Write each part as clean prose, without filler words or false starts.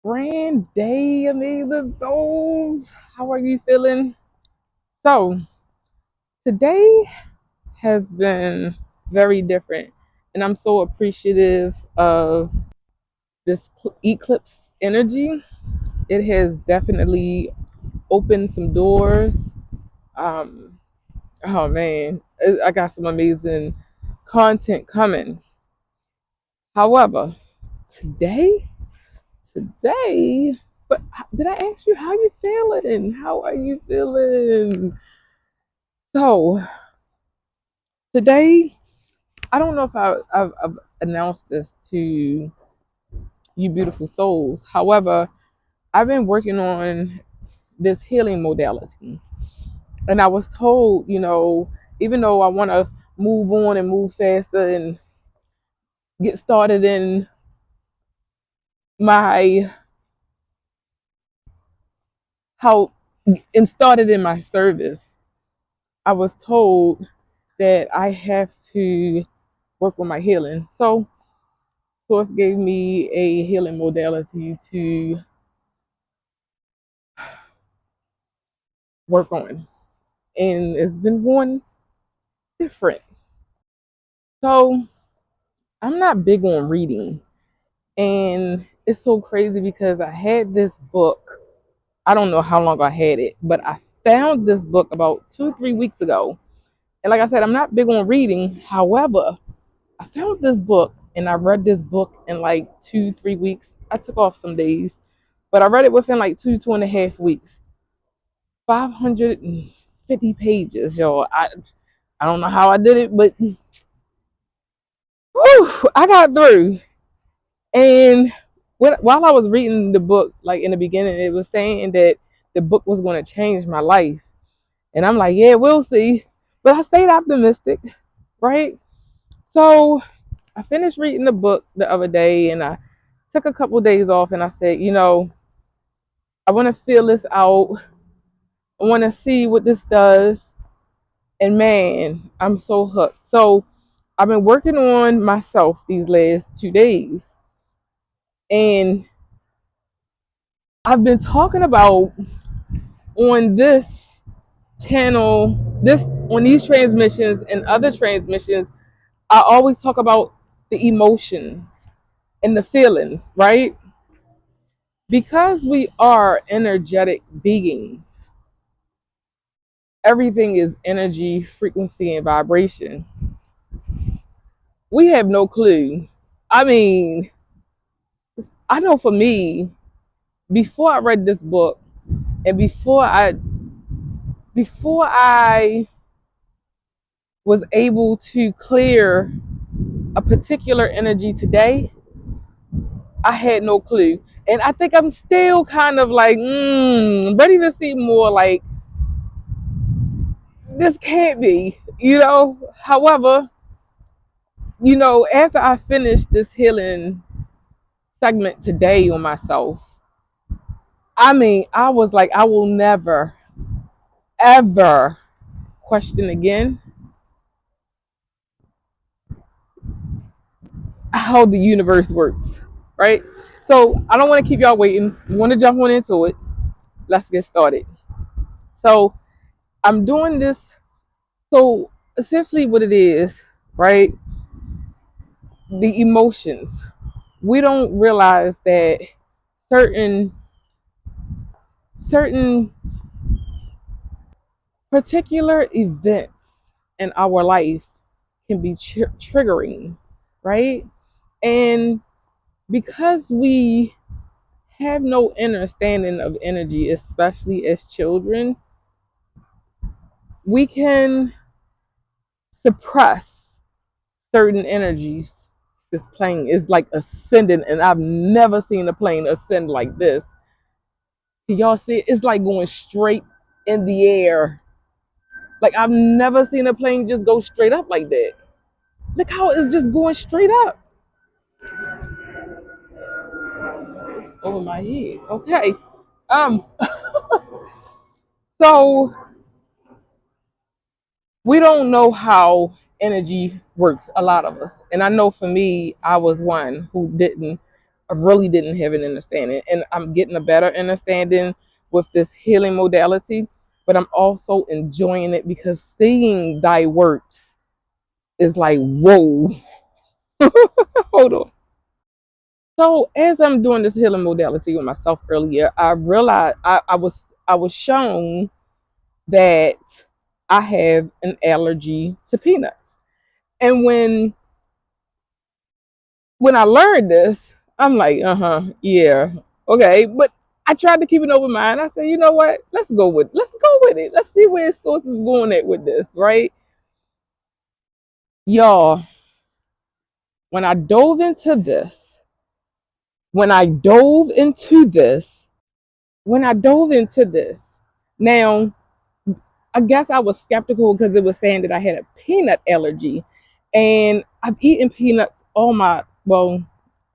Grand day, amazing souls. How are you feeling? So, today has been very different, and I'm so appreciative of this eclipse energy. It has definitely opened some doors. Um, oh man, I got some amazing content coming. However, today, today, but did I ask you how you feeling? How are you feeling? So today, I don't know if I've announced this to you, beautiful souls. However, I've been working on this healing modality, and I was told, even though I want to move on and move faster and get started in my how and started in my service, I was told that I have to work on my healing. So Source gave me a healing modality to work on, and it's been going different. So I'm not big on reading, and it's so crazy because I had this book. I don't know how long I had it, but I found this book about 2, 3 weeks ago. And like I said, I'm not big on reading. However, I found this book and I read this book in like 2, 3 weeks. I took off some days, but I read it within like 2, 2.5 weeks. 550 pages, y'all. I don't know how I did it, but whew, I got through. And while I was reading the book, like in the beginning, it was saying that the book was going to change my life. And I'm like, yeah, we'll see. But I stayed optimistic, right? So I finished reading the book the other day and I took a couple days off and I said, I want to feel this out. I want to see what this does. And man, I'm so hooked. So I've been working on myself these last 2 days. And I've been talking about on this channel, this on these transmissions and other transmissions, I always talk about the emotions and the feelings, right? Because we are energetic beings, everything is energy, frequency, and vibration. We have no clue. I mean, I know for me, before I read this book and before I was able to clear a particular energy today, I had no clue. And I think I'm still kind of like, ready to see more like, this can't be. However, after I finished this healing segment today on myself, I mean, I was like, I will never, ever question again how the universe works, right? So I don't want to keep y'all waiting. You want to jump on into it? Let's get started. So I'm doing this. So essentially, what it is, right? The emotions. We don't realize that certain certain particular events in our life can be triggering, right? And because we have no understanding of energy, especially as children, we can suppress certain energies. This plane is like ascending, and I've never seen a plane ascend like this. Can y'all see it? It's like going straight in the air. Like I've never seen a plane just go straight up like that. Look how it's just going straight up over my head. Okay. Um. So we don't know how energy works. A lot of us, and I know for me, I was one who didn't. I really didn't have an understanding, and I'm getting a better understanding with this healing modality. But I'm also enjoying it because seeing thy works is like, whoa, hold on. So as I'm doing this healing modality with myself earlier, I realized I was shown that I have an allergy to peanuts. And when I learned this, I'm like, yeah, okay. But I tried to keep an open mind. I said, you know what? Let's go with it. Let's see where his source is going at with this, right? Y'all, when I dove into this, when I dove into this, when I dove into this, now I guess I was skeptical because it was saying that I had a peanut allergy. And I've eaten peanuts all my, well,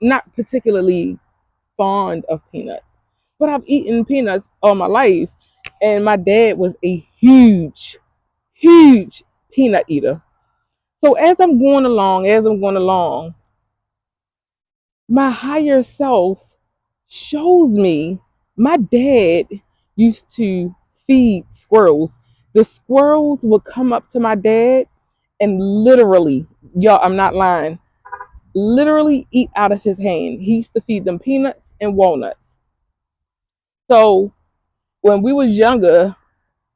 not particularly fond of peanuts, but I've eaten peanuts all my life. And my dad was a huge, huge peanut eater. So as I'm going along, my higher self shows me my dad used to feed squirrels. The squirrels would come up to my dad and literally, y'all, I'm not lying, literally eat out of his hand. He used to feed them peanuts and walnuts. So when we was younger,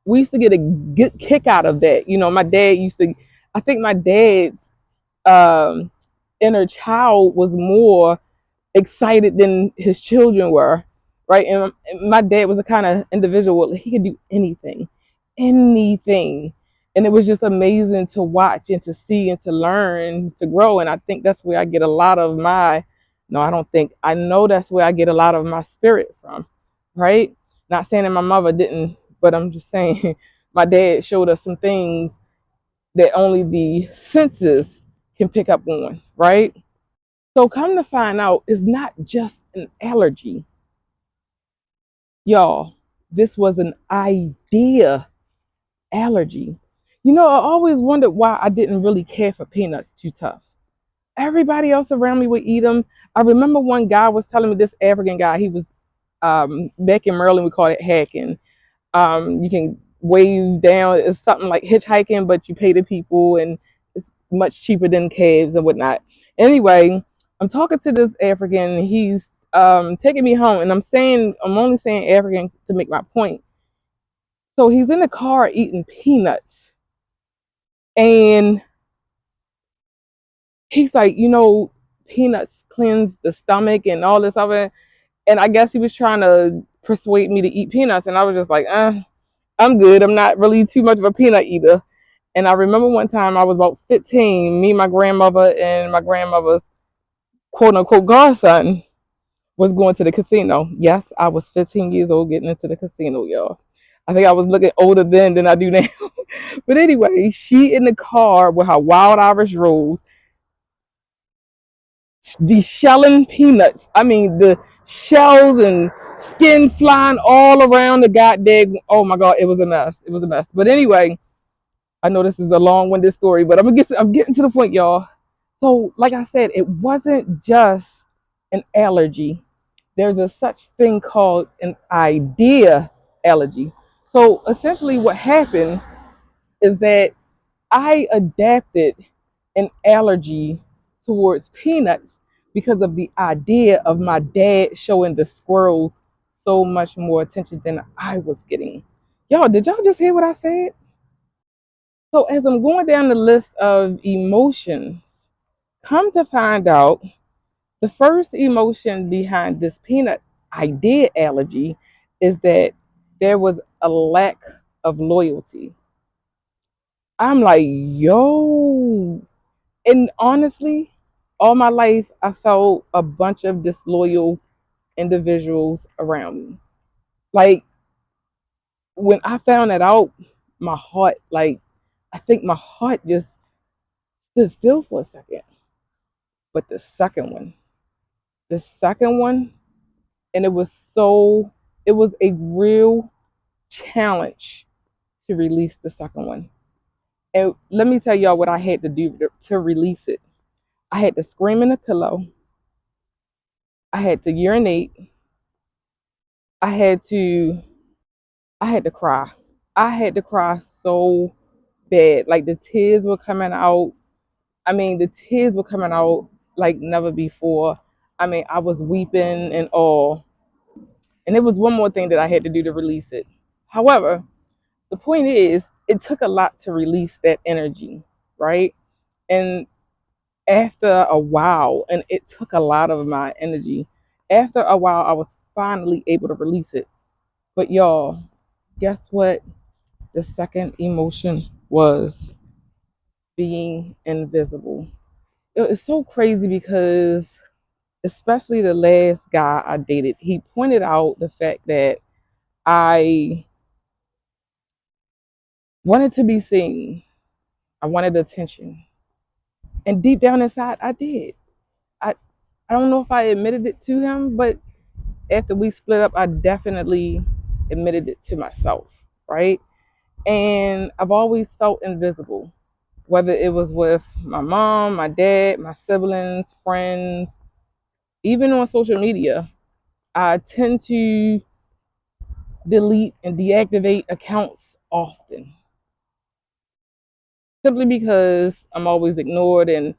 we used to get a good kick out of that. You know, my dad used to, I think my dad's um, inner child was more excited than his children were, right? And my dad was the kind of individual, he could do anything, anything. And it was just amazing to watch and to see and to learn, to grow. And I think that's where I get a lot of my, no, I don't think, I know that's where I get a lot of my spirit from, right? Not saying that my mother didn't, but I'm just saying my dad showed us some things that only the senses can pick up on, right? So come to find out, it's not just an allergy, y'all. This was an idea allergy. You know, I always wondered why I didn't really care for peanuts too tough. Everybody else around me would eat them. I remember one guy was telling me, this African guy, he was back in Maryland, we call it hacking. You can wave down. It's something like hitchhiking, but you pay the people, and it's much cheaper than cabs and whatnot. Anyway, I'm talking to this African. He's taking me home, and I'm only saying African to make my point. So he's in the car eating peanuts, and he's like, peanuts cleanse the stomach and all this other. And I guess he was trying to persuade me to eat peanuts, and I was just like, I'm good. I'm not really too much of a peanut eater. And I remember one time I was about 15, me, my grandmother, and my grandmother's quote unquote godson was going to the casino. Yes, I was 15 years old getting into the casino, y'all. I think I was looking older then than I do now. But anyway, she in the car with her wild Irish rose, the shelling peanuts. I mean, the shells and skin flying all around the goddamn. Oh my God, it was a mess. It was a mess. But anyway, I know this is a long-winded story, but I'm getting to the point, y'all. So, like I said, it wasn't just an allergy. There's a such thing called an idea allergy. So essentially what happened is that I adapted an allergy towards peanuts because of the idea of my dad showing the squirrels so much more attention than I was getting. Y'all, did y'all just hear what I said? So as I'm going down the list of emotions, come to find out, the first emotion behind this peanut idea allergy is that there was a lack of loyalty. I'm like, yo. And honestly, all my life, I felt a bunch of disloyal individuals around me. Like, when I found that out, my heart, like, I think my heart just stood still for a second. But the second one, and it was a real challenge to release the second one. And let me tell y'all what I had to do to release it. I had to scream in a pillow. I had to urinate. I had to I had to cry. I had to cry so bad. Like the tears were coming out. I mean, the tears were coming out like never before. I mean, I was weeping and all. And there was one more thing that I had to do to release it. However, the point is, it took a lot to release that energy, right? And after a while, and it took a lot of my energy, after a while, I was finally able to release it. But y'all, guess what? The second emotion was being invisible. It's so crazy because, especially the last guy I dated, he pointed out the fact that I wanted to be seen. I wanted attention. And deep down inside, I did. I, I don't know if I admitted it to him, but after we split up, I definitely admitted it to myself, right? And I've always felt invisible, whether it was with my mom, my dad, my siblings, friends, even on social media. I tend to delete and deactivate accounts often simply because I'm always ignored, and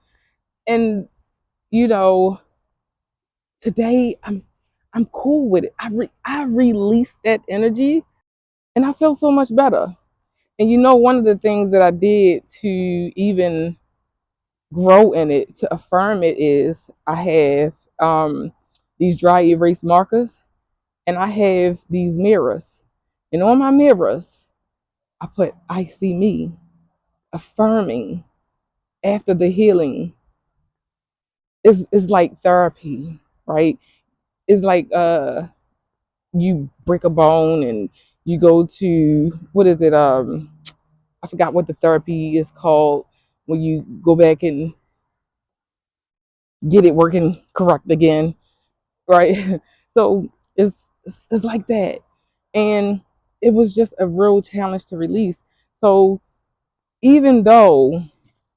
you know, today I'm cool with it. I released that energy and I feel so much better. And one of the things that I did to even grow in it, to affirm it, is I have these dry erase markers, and I have these mirrors. And on my mirrors, I put "I see me," affirming after the healing. Is like therapy, right? It's like you break a bone and you go to, what is it? I forgot what the therapy is called, when you go back and get it working correct again, right? So it's like that, and it was just a real challenge to release. So even though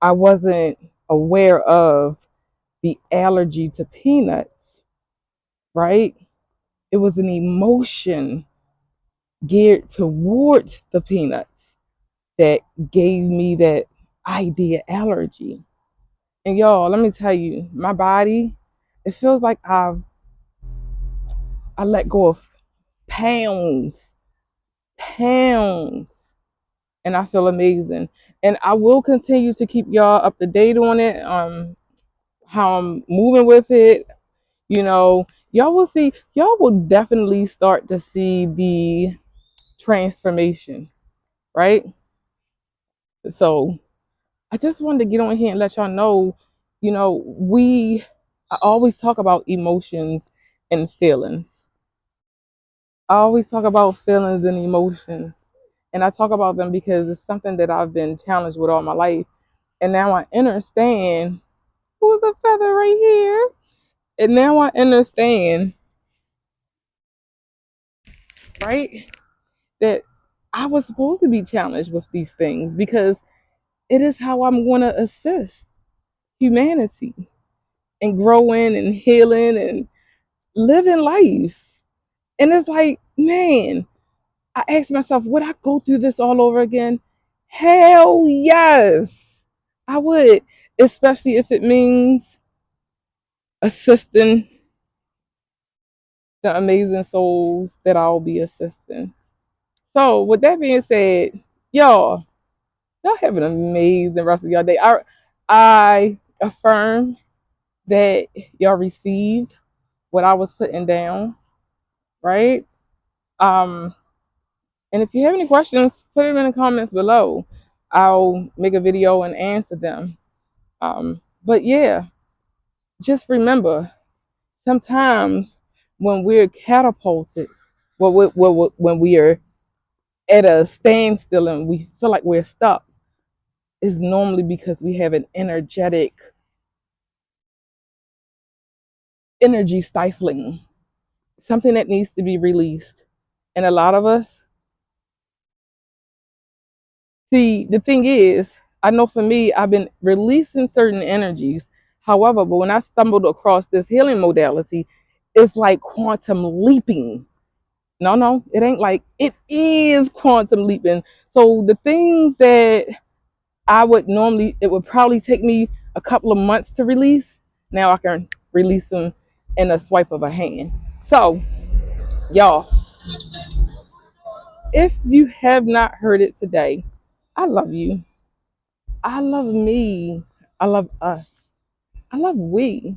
I wasn't aware of the allergy to peanuts, right? It was an emotion geared towards the peanuts that gave me that idea allergy. And y'all, let me tell you, my body, it feels like I let go of pounds, pounds, and I feel amazing. And I will continue to keep y'all up to date on it, how I'm moving with it. Y'all will see, y'all will definitely start to see the transformation, right? So I just wanted to get on here and let y'all know, I always talk about emotions and feelings. I always talk about feelings and emotions. And I talk about them because it's something that I've been challenged with all my life. And now I understand, who's a feather right here? And now I understand, right, that I was supposed to be challenged with these things because it is how I'm going to assist humanity and growing and healing and living life. And it's like, man, I asked myself, would I go through this all over again? Hell yes, I would, especially if it means assisting the amazing souls that I'll be assisting. So, with that being said, y'all have an amazing rest of your day. I affirm that y'all received what I was putting down, right? Um, and if you have any questions, put them in the comments below. I'll make a video and answer them. But yeah, just remember, sometimes when we're catapulted, when we are at a standstill and we feel like we're stuck, is normally because we have an energetic energy stifling, something that needs to be released. And a lot of us, see, the thing is, I know for me, I've been releasing certain energies. However, but when I stumbled across this healing modality, it's like quantum leaping. No, no, it ain't like, it is quantum leaping. So the things that it would probably take me a couple of months to release. Now I can release them in a swipe of a hand. So, y'all, if you have not heard it today, I love you. I love me. I love us. I love we.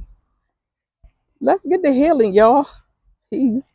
Let's get the healing, y'all. Peace.